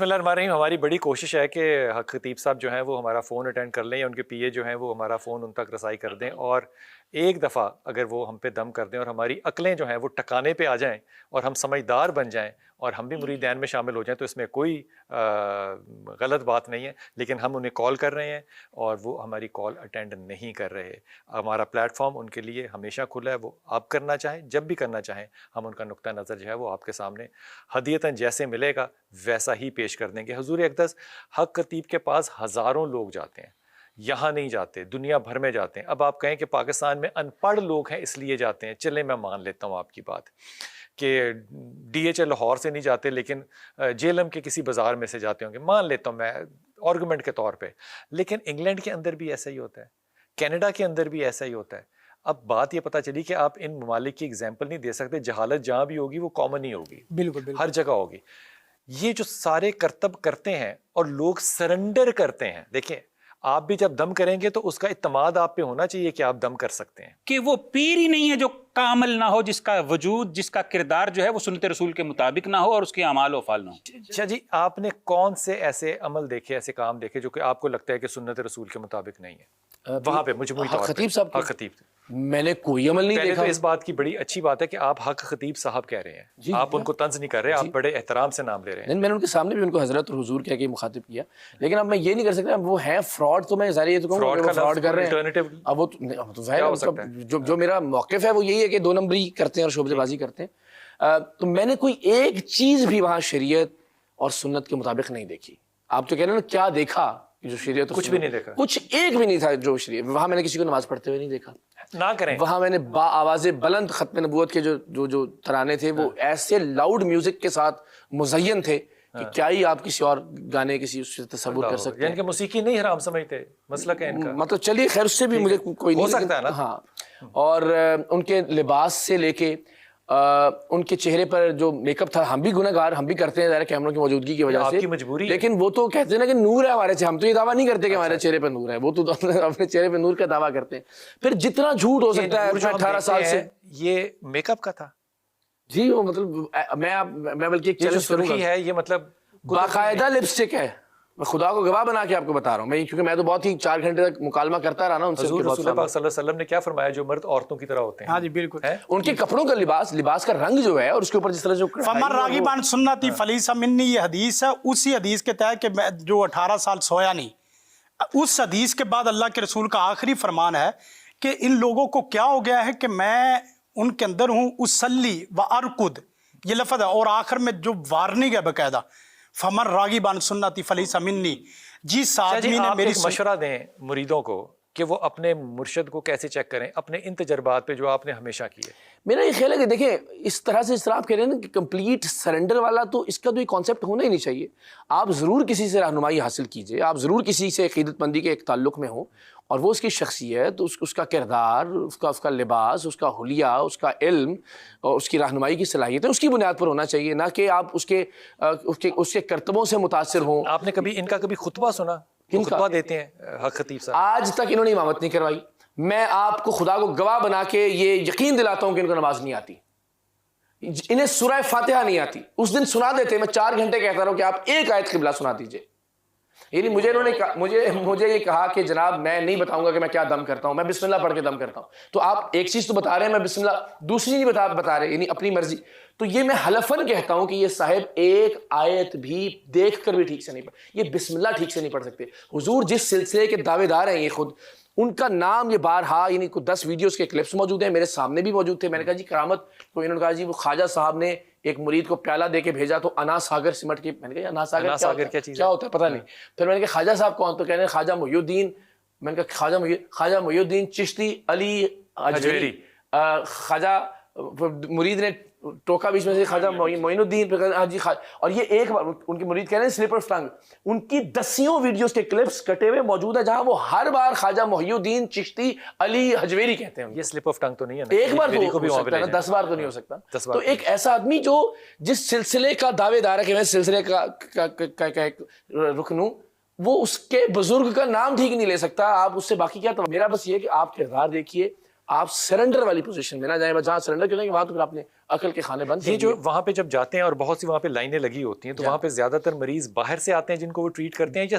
بسم اللہ الرحمن الرحیم. ہماری بڑی کوشش ہے کہ حق خطیب صاحب جو ہیں وہ ہمارا فون اٹینڈ کر لیں یا ان کے پی اے جو ہیں وہ ہمارا فون ان تک رسائی کر دیں, اور ایک دفعہ اگر وہ ہم پہ دم کر دیں اور ہماری عقلیں جو ہیں وہ ٹکانے پہ آ جائیں اور ہم سمجھدار بن جائیں اور ہم بھی مریدین میں شامل ہو جائیں, تو اس میں کوئی غلط بات نہیں ہے. لیکن ہم انہیں کال کر رہے ہیں اور وہ ہماری کال اٹینڈ نہیں کر رہے. ہمارا پلیٹ فارم ان کے لیے ہمیشہ کھلا ہے, وہ آپ کرنا چاہیں جب بھی کرنا چاہیں, ہم ان کا نقطہ نظر جو ہے وہ آپ کے سامنے ہدیتاً جیسے ملے گا ویسا ہی پیش کر دیں گے. حضور اقدس حق خطیب کے پاس ہزاروں لوگ جاتے ہیں, یہاں نہیں جاتے, دنیا بھر میں جاتے ہیں. اب آپ کہیں کہ پاکستان میں ان پڑھ لوگ ہیں اس لیے جاتے ہیں, چلیں میں مان لیتا ہوں آپ کی بات کہ ڈی ایچ اے لاہور سے نہیں جاتے لیکن جیلم کے کسی بازار میں سے جاتے ہوں گے, مان لیتا ہوں میں آرگومنٹ کے طور پہ. لیکن انگلینڈ کے اندر بھی ایسا ہی ہوتا ہے, کینیڈا کے اندر بھی ایسا ہی ہوتا ہے. اب بات یہ پتہ چلی کہ آپ ان ممالک کی اگزامپل نہیں دے سکتے, جہالت جہاں بھی ہوگی وہ کامن ہی ہوگی, بالکل ہر جگہ ہوگی. یہ جو سارے کرتب کرتے ہیں اور لوگ سرنڈر کرتے ہیں, دیکھیں آپ بھی جب دم کریں گے تو اس کا اعتماد آپ پہ ہونا چاہیے کہ آپ دم کر سکتے ہیں. کہ وہ پیر ہی نہیں ہے جو کامل نہ ہو, جس کا وجود, جس کا کردار جو ہے وہ سنت رسول کے مطابق نہ ہو اور اس کے اعمال و افعال نہ ہو. اچھا جی, آپ نے کون سے ایسے عمل دیکھے, ایسے کام دیکھے جو کہ آپ کو لگتا ہے کہ سنت رسول کے مطابق نہیں ہے وہاں پہ مجموعی طور پہ؟ خطیب صاحب حق خطیب میں نے کوئی عمل نہیں پہلے دیکھا. تو اس بات کی بڑی اچھی بات ہے کہ آپ حق خطیب صاحب کہہ رہے ہیں, آپ ان کو طنز نہیں کر رہے, آپ بڑے احترام سے نام لے رہے ہیں. نہیں, میں نے ان کے سامنے بھی ان کو حضرت اور حضور کہہ کے مخاطب کیا, لیکن اب میں یہ نہیں کر سکتا وہ ہیں فراڈ, تو میں ظاہر یہ تو کہوں گا کہ وہ فراڈ کر رہے ہیں. اب وہ تو ظاہر جو میرا موقف ہے وہ یہی ہے کہ دو نمبری کرتے ہیں اور شعبے بازی کرتے ہیں. تو میں نے کوئی ایک چیز بھی وہاں شریعت اور سنت کے مطابق نہیں دیکھی. آپ تو کہہ رہے ہیں نا کیا دیکھا, جو شریعت کچھ بھی نہیں دیکھا, کچھ ایک بھی نہیں تھا جو شریعت. وہاں میں نے کسی کو نماز پڑھتے ہوئے نہیں دیکھا, نہ کریں. وہاں میں نے با آواز بلند ختم نبوت کے جو ترانے تھے وہ ایسے لاؤڈ میوزک کے ساتھ مزین تھے کہ کیا ہی آپ کسی اور گانے کسی اس سے تصور کر سکتے ہیں. یعنی کہ موسیقی نہیں حرام سمجھتے, مسلک ہے ان کا. مطلب چلیے خیر, اس سے بھی مجھے کوئی نہیں ہو سکتا ہے نا. ہاں, اور ان کے لباس سے لے کے ان کے چہرے پر جو میک اپ تھا, ہم بھی گناہ گار, ہم بھی کرتے ہیں ظاہر کیمروں کی موجودگی کی وجہ سے, آپ کی مجبوری ہے. لیکن وہ تو کہتے ہیں نا کہ نور ہے ہمارے, ہم تو یہ دعویٰ نہیں کرتے کہ ہمارے چہرے پہ نور ہے, وہ تو اپنے چہرے پہ نور کا دعویٰ کرتے ہیں. پھر جتنا جھوٹ ہو سکتا ہے 18 سال سے. یہ میک اپ کا تھا جی, وہ مطلب میں بلکہ ایک چیلنج کروں گا, ہے یہ مطلب باقاعدہ لپسٹک ہے. میں خدا کو گواہ بنا کے آپ کو بتا رہا ہوں, میں کیونکہ میں تو بہت ہی 4 گھنٹے تک مکالمہ کرتا رہا نا ان سے. حضور رسول اللہ صلی اللہ علیہ وسلم نے کیا فرمایا, جو مرد عورتوں کی طرح ہوتے ہیں. ہاں جی بالکل, ان کے کپڑوں کا لباس کا رنگ جو ہے اور اس کے اوپر جس طرح جو فمن راغبان سنتی فلیس منی, یہ حدیث ہے اسی حدیث کے تحت کہ جو 18 سال سویا نہیں. اس حدیث کے بعد اللہ کے رسول کا آخری فرمان ہے کہ ان لوگوں کو کیا ہو گیا ہے کہ میں ان کے اندر ہوں, اسلی و ارکد, یہ لفظ ہے, اور آخر میں جو وارننگ ہے باقاعدہ, فمن راغبان سنتی فلیس منی. جس آدمی نے میری مشورہ دیں مریدوں کو کہ وہ اپنے مرشد کو کیسے چیک کریں اپنے ان تجربات پہ جو آپ نے ہمیشہ کیے. میرا یہ خیال ہے کہ دیکھیں اس طرح آپ کہہ رہے ہیں نا کہ کمپلیٹ سرنڈر والا, تو اس کا تو ایک کانسیپٹ ہونا ہی نہیں چاہیے. آپ ضرور کسی سے رہنمائی حاصل کیجئے, آپ ضرور کسی سے عقیدت مندی کے ایک تعلق میں ہوں, اور وہ اس کی شخصیت, اس کا کردار, اس کا لباس, اس کا حلیہ, اس کا علم اور اس کی رہنمائی کی صلاحیتیں اس کی بنیاد پر ہونا چاہیے, نہ کہ آپ اس کے کرتبوں سے متاثر ہوں. آپ نے کبھی ان کا کبھی خطبہ سنا؟ خطبہ دیتے ہیں حق خطیب صاحب, آج تک انہوں نے امامت نہیں کروائی. میں آپ کو خدا کو گواہ بنا کے یہ یقین دلاتا ہوں کہ ان کو نماز نہیں آتی, انہیں سورہ فاتحہ نہیں آتی. اس دن سنا دیتے, میں 4 گھنٹے کہتا رہا ہوں کہ آپ ایک آیت قبلہ سنا دیجئے. یعنی مجھے یہ کہا کہ جناب میں نہیں بتاؤں گا کہ میں کیا دم کرتا ہوں, میں بسم اللہ پڑھ کے دم کرتا ہوں. تو آپ ایک چیز تو بتا رہے ہیں, میں بسم اللہ, دوسری نہیں بتا رہے, یعنی اپنی مرضی. تو یہ میں حلفاً کہتا ہوں کہ یہ صاحب ایک آیت بھی دیکھ کر بھی ٹھیک سے نہیں پڑھ, یہ بسم اللہ ٹھیک سے نہیں پڑھ سکتے. حضور جس سلسلے کے دعوے دار ہیں, یہ خود ان کا نام یہ بارہا, یعنی کوئی 10 ویڈیوز کے کلپس موجود ہیں, میرے سامنے بھی موجود تھے. میں نے کہا جی کرامت, تو انہوں نے کہا جی وہ خواجہ صاحب نے ایک مرید کو پیالہ دے کے بھیجا تو انا ساگر سمٹ کے. میں نے کہا انا ساگر کیا ہوتا ہے پتہ نہیں. پھر میں نے کہا خواجہ صاحب کون, تو کہنے خواجہ محی الدین. میں نے کہا خواجہ محی الدین چشتی علی اجویری. خواجہ مرید نے ٹوکا بیچ میں سے, خواجہ معین الدین. ہاں جی, اور یہ ایک بار ان کے مرید کہہ رہے ہیں سلپ آف ٹنگ, ان کی 10 ویڈیوز کے کلپس کٹے ہوئے موجود ہیں جہاں وہ ہر بار خواجہ محی الدین چشتی علی حجویری کہتے ہیں. یہ سلپ آف ٹنگ تو نہیں ہے, ایک بار تو ہو سکتا ہے نا, 10 بار تو نہیں ہو سکتا. تو ایک ایسا آدمی جو جس سلسلے کا دعوے دار ہے کہ میں سلسلے کا ایک رکن ہوں, وہ اس کے بزرگ کا نام ٹھیک نہیں لے سکتا. آپ اس سے باقی کیا, تو میرا بس یہ کہ آپ کردار دیکھیے, آپ سرنڈر والی پوزیشن میں نہ جائیں. جہاں سرنڈر کریں گے وہاں تو پھر آپ نے عقل کے کھانے بند. یہ جو وہاں پہ جب جاتے ہیں اور بہت سی وہاں پہ لائنیں لگی ہوتی ہیں تو وہاں پہ زیادہ تر مریض باہر سے آتے ہیں جن کو وہ ٹریٹ کرتے ہیں یا